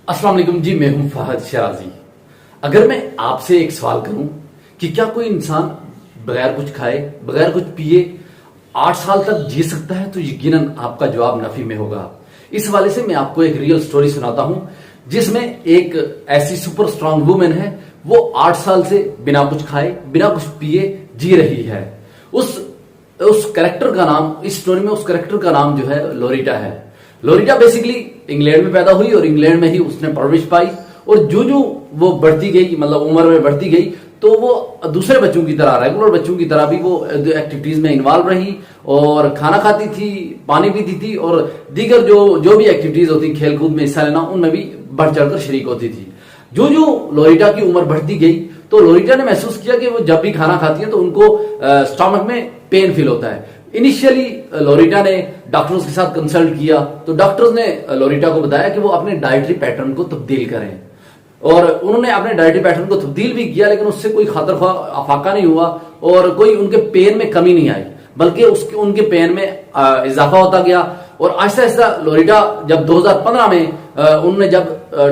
अस्सलाम वालेकुम जी, मैं हूं फहद शराजी। अगर मैं आपसे एक सवाल करूं कि क्या कोई इंसान बगैर कुछ खाए बगैर कुछ पिए 8 साल तक जी सकता है, तो यकीनन आपका जवाब नफी में होगा। इस हवाले से मैं आपको एक रियल स्टोरी सुनाता हूं जिसमें एक ऐसी सुपर स्ट्रांग वुमेन है, वो 8 साल से बिना कुछ खाए बिना कुछ पिए जी रही है। उस कैरेक्टर का नाम, इस स्टोरी में उस कैरेक्टर का नाम जो है लोरिटा है। लोरिटा बेसिकली इंग्लैंड में पैदा हुई और इंग्लैंड में ही उसने परवरिश पाई, और जो वो बढ़ती गई, मतलब उम्र में बढ़ती गई, तो वो दूसरे बच्चों की तरह, रेगुलर बच्चों की तरह भी वो एक्टिविटीज में इन्वॉल्व रही और खाना खाती थी, पानी पीती थी और दीगर जो भी एक्टिविटीज होती, खेल कूद में हिस्सा लेना, उनमें भी बढ़ चढ़कर शरीक होती थी। जो लोरिटा की उम्र बढ़ती गई, तो लोरिटा ने महसूस किया कि वो जब भी खाना खाती है तो उनको स्टमक में पेन फील होता है। इनिशियली लोरिटा ने डॉक्टर्स के साथ कंसल्ट किया, तो डॉक्टर्स ने लोरिटा को बताया कि वो अपने डाइटरी पैटर्न को तब्दील करें, और उन्होंने अपने डाइटरी पैटर्न को तब्दील भी किया, लेकिन उससे कोई खातर अफाका नहीं हुआ और कोई उनके पेन में कमी नहीं आई, बल्कि उनके पेन में इजाफा होता गया। और आहिस्ता आहिस्ता लोरिटा जब 2015 में उन्होंने जब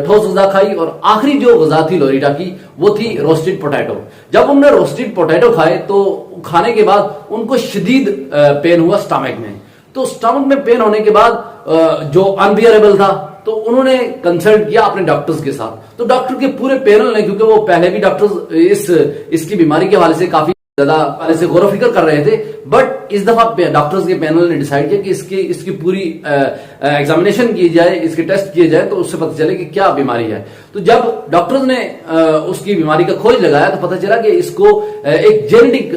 ठोस गजा खाई, और आखिरी जो गजा थी लोरिटा की वो थी रोस्टेड पोटैटो। जब उन्होंने रोस्टेड पोटैटो खाए तो खाने के बाद उनको शदीद पेन हुआ स्टमक में। तो स्टमक में पेन होने के बाद जो अनबियरेबल था, तो उन्होंने कंसल्ट किया अपने डॉक्टर्स के साथ। तो डॉक्टर के पूरे पैनल ने, क्योंकि वो पहले भी डॉक्टर्स इसकी बीमारी के हवाले से काफी ज्यादा पहले से गौर फिक्र कर रहे थे, बट इस दफा डॉक्टर्स के पैनल ने डिसाइड किया कि इसकी पूरी एग्जामिनेशन की जाए, इसके टेस्ट किए जाए, तो उससे पता चले कि क्या बीमारी है। तो जब डॉक्टर्स ने उसकी बीमारी का खोज लगाया, तो पता चला कि इसको एक जेनेटिक,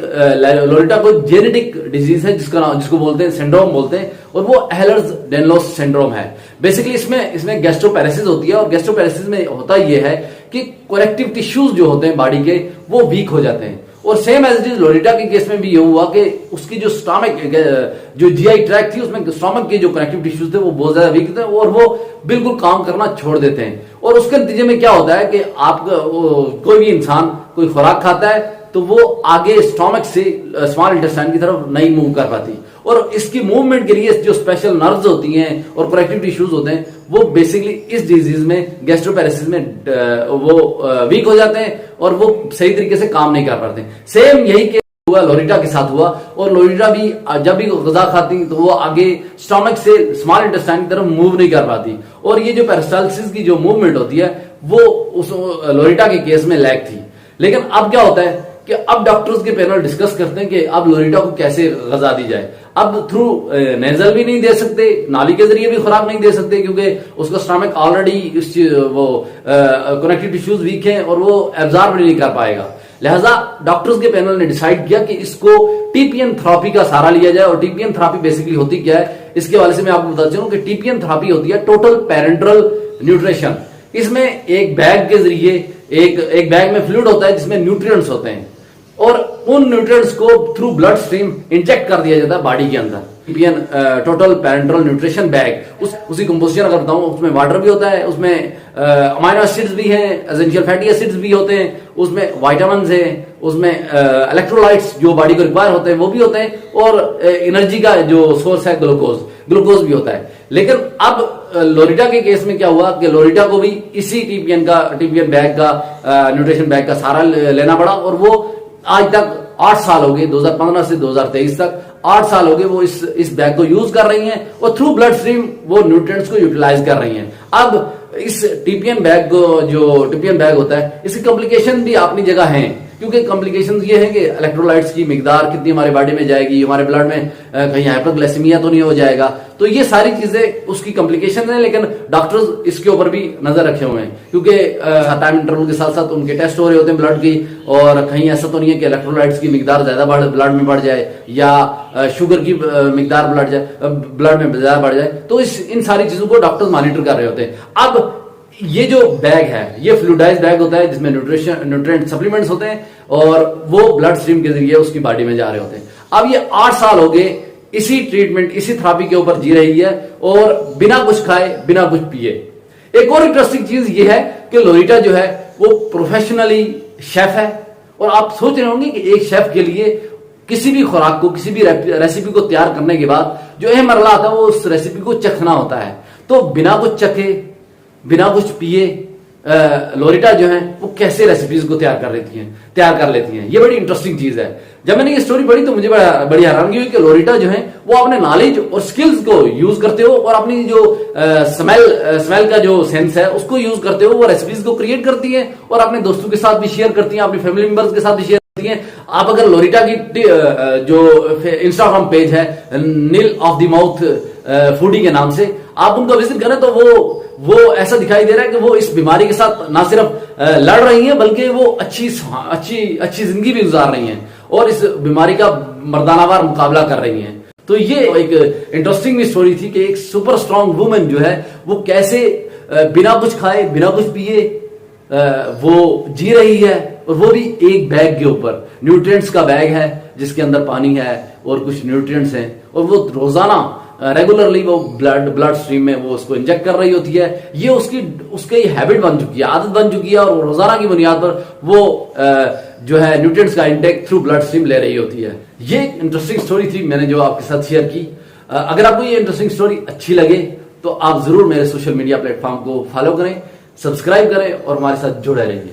लोरिटा को जेनेटिक डिजीज है जिसको बोलते हैं, सिंड्रोम बोलते हैं, और वो एहलर्स डेनलोस सिंड्रोम है। बेसिकली इसमें गैस्ट्रोपैरेसिस होती है, और गैस्ट्रोपैरेसिस में होता यह है कि कनेक्टिव टिश्यूज जो होते हैं बॉडी के, वो वीक हो जाते हैं। और सेम एज इट इज लोरिटा के केस में भी ये हुआ कि उसकी जो स्टमक, जो जीआई ट्रैक थी, उसमें स्टमक के जो कनेक्टिव टिश्यूज थे वो बहुत ज्यादा वीक थे, और वो बिल्कुल काम करना छोड़ देते हैं। और उसके नतीजे में क्या होता है कि कोई भी इंसान कोई खुराक खाता है तो वो आगे स्टमक से स्मॉल इंटेस्टाइन की तरफ नहीं मूव कर पाती, और इसकी मूवमेंट के लिए जो स्पेशल नर्व्स होती हैं और कनेक्टिव टिश्यूज होते हैं, वो बेसिकली इस डिजीज में, गैस्ट्रोपैरेसिस में वो वीक हो जाते हैं और वो सही तरीके से काम नहीं कर पाते। सेम यही केस हुआ लोरिटा के साथ हुआ, और लोरिटा भी जब भी गजा खाती तो वो आगे स्टमक से स्मॉल इंटेस्टाइन की तरफ मूव नहीं कर पाती, और ये जो पेरिस्टाल्सिस की जो मूवमेंट होती है वो उस लोरिटा के केस में लैग थी। लेकिन अब क्या होता है कि अब डॉक्टर्स के पैनल डिस्कस करते हैं कि अब लोरिटा को कैसे गजा दी जाए। अब थ्रू नेजल भी नहीं दे सकते, नाली के जरिए भी खुराक नहीं दे सकते, क्योंकि उसका स्टमक ऑलरेडी वो कनेक्टिव टिश्यूज वीक है और वो एब्जॉर्ब नहीं कर पाएगा। लिहाजा डॉक्टर्स के पैनल ने डिसाइड किया कि इसको टीपीएन थेरेपी का सहारा लिया जाए। और टीपीएन थेरेपी बेसिकली होती क्या है, इसके हवाले से मैं आपको बताता चलूं कि टीपीएन थेरेपी होती है टोटल पेरेंटल न्यूट्रिशन। इसमें एक बैग के जरिए, एक बैग में फ्लूइड होता है जिसमें न्यूट्रिएंट्स होते हैं, और उन न्यूट्रिएंट्स को थ्रू ब्लड स्ट्रीम इंजेक्ट कर दिया जाता है बॉडी के अंदर। TPN total parental nutrition bag, उसी कंपोजिशन अगर बताऊं, उसमें वाटर भी होता है, उसमें अमाइनो एसिड्स भी हैं, एसेंशियल फैटी एसिड्स भी होते हैं, उसमें विटामिन्स हैं, उसमें इलेक्ट्रोलाइट्स जो बॉडी को रिक्वायर होते हैं वो भी होते हैं, और एनर्जी का जो सोर्स है ग्लूकोज भी होता है। लेकिन अब लोरिटा के केस में क्या हुआ कि लोरिटा को भी इसी टीपीएन बैग का, न्यूट्रिशन बैग का सहारा लेना पड़ा, और वो आज तक 8 साल हो गए, 2015 से 2023 तक 8 साल हो गए वो इस बैग को यूज कर रही हैं, और थ्रू ब्लड स्ट्रीम वो न्यूट्रिएंट्स को यूटिलाइज कर रही हैं। अब इस टीपीएन बैग को, जो टीपीएन बैग होता है, इसकी कॉम्प्लिकेशन भी अपनी जगह हैं, क्योंकि कॉम्प्लिकेशंस ये है कि इलेक्ट्रोलाइट्स की मिकदार कितनी हमारे बॉडी में जाएगी, हमारे ब्लड में कहीं हाइपरग्लाइसेमिया तो नहीं हो जाएगा, तो ये सारी चीजें उसकी कॉम्प्लिकेशन है। लेकिन डॉक्टर्स इसके ऊपर भी नजर रखे हुए हैं, क्योंकि टाइम इंटरवल के साथ साथ उनके टेस्ट हो रहे होते हैं ब्लड की, और कहीं ऐसा तो नहीं है कि इलेक्ट्रोलाइट्स की मिकदार ज्यादा ब्लड में बढ़ जाए, या शुगर की मिकदार ब्लड में ज्यादा बढ़ जाए। तो इन सारी चीजों को डॉक्टर्स मॉनिटर कर रहे होते हैं। अब ये जो बैग है, ये फ्लूइडाइज्ड बैग होता है जिसमें न्यूट्रिएंट सप्लीमेंट्स होते हैं, और वो ब्लड स्ट्रीम के जरिए उसकी बॉडी में जा रहे होते हैं। अब ये 8 साल हो गए इसी ट्रीटमेंट, इसी थेरेपी के ऊपर जी रही है, और बिना कुछ खाए बिना कुछ पिए। एक और इंटरेस्टिंग चीज ये है कि लोरिटा जो है वो प्रोफेशनली शेफ है, और आप सोच रहे होंगे कि एक शेफ के लिए किसी भी खुराक को, किसी भी रेसिपी को तैयार करने के बाद जो अहम मरला आता है वो उस रेसिपी को चखना होता है। तो बिना कुछ चखे, बिना कुछ पिए लोरिटा जो है वो कैसे रेसिपीज को तैयार कर लेती हैं। ये बड़ी इंटरेस्टिंग चीज है। जब मैंने ये स्टोरी पढ़ी तो मुझे बड़ी हैरानगी हुई कि लोरिटा जो है वो अपने नॉलेज और स्किल्स को यूज करते हो और अपनी जो स्मेल का जो सेंस है उसको यूज करते हो वो रेसिपीज को क्रिएट करती है और अपने दोस्तों के साथ भी शेयर करती हैं, अपनी फैमिली मेंबर्स के साथ भी शेयर करती हैं। आप अगर लोरिटा की जो इंस्टाग्राम पेज है नील ऑफ द माउथ फूडी के नाम से, आप उनका विजिट करें तो वो ऐसा दिखाई दे रहा है कि वो इस बीमारी के साथ ना सिर्फ लड़ रही हैं बल्कि वो अच्छी जिंदगी भी गुजार रही हैं और इस बीमारी का मर्दानावार मुकाबला कर रही हैं। तो ये एक इंटरेस्टिंग स्टोरी थी कि एक सुपर स्ट्रांग वुमेन जो है वो कैसे बिना कुछ खाए बिना कुछ पिए वो जी रही है, और वो भी एक बैग के ऊपर, न्यूट्रिएंट्स का बैग है जिसके अंदर पानी है और कुछ न्यूट्रिएंट्स हैं, और वो रोजाना रेगुलरली वो ब्लड स्ट्रीम में वो उसको इंजेक्ट कर रही होती है। ये उसकी हैबिट बन चुकी है, आदत बन चुकी है, और रोजाना की बुनियाद पर वो जो है न्यूट्रिएंट्स का इंटेक थ्रू ब्लड स्ट्रीम ले रही होती है। ये एक इंटरेस्टिंग स्टोरी थी, मैंने जो आपके साथ शेयर की। अगर आपको ये इंटरेस्टिंग स्टोरी अच्छी लगे तो आप जरूर मेरे सोशल मीडिया प्लेटफॉर्म को फॉलो करें, सब्सक्राइब करें और हमारे साथ जुड़े रहिए।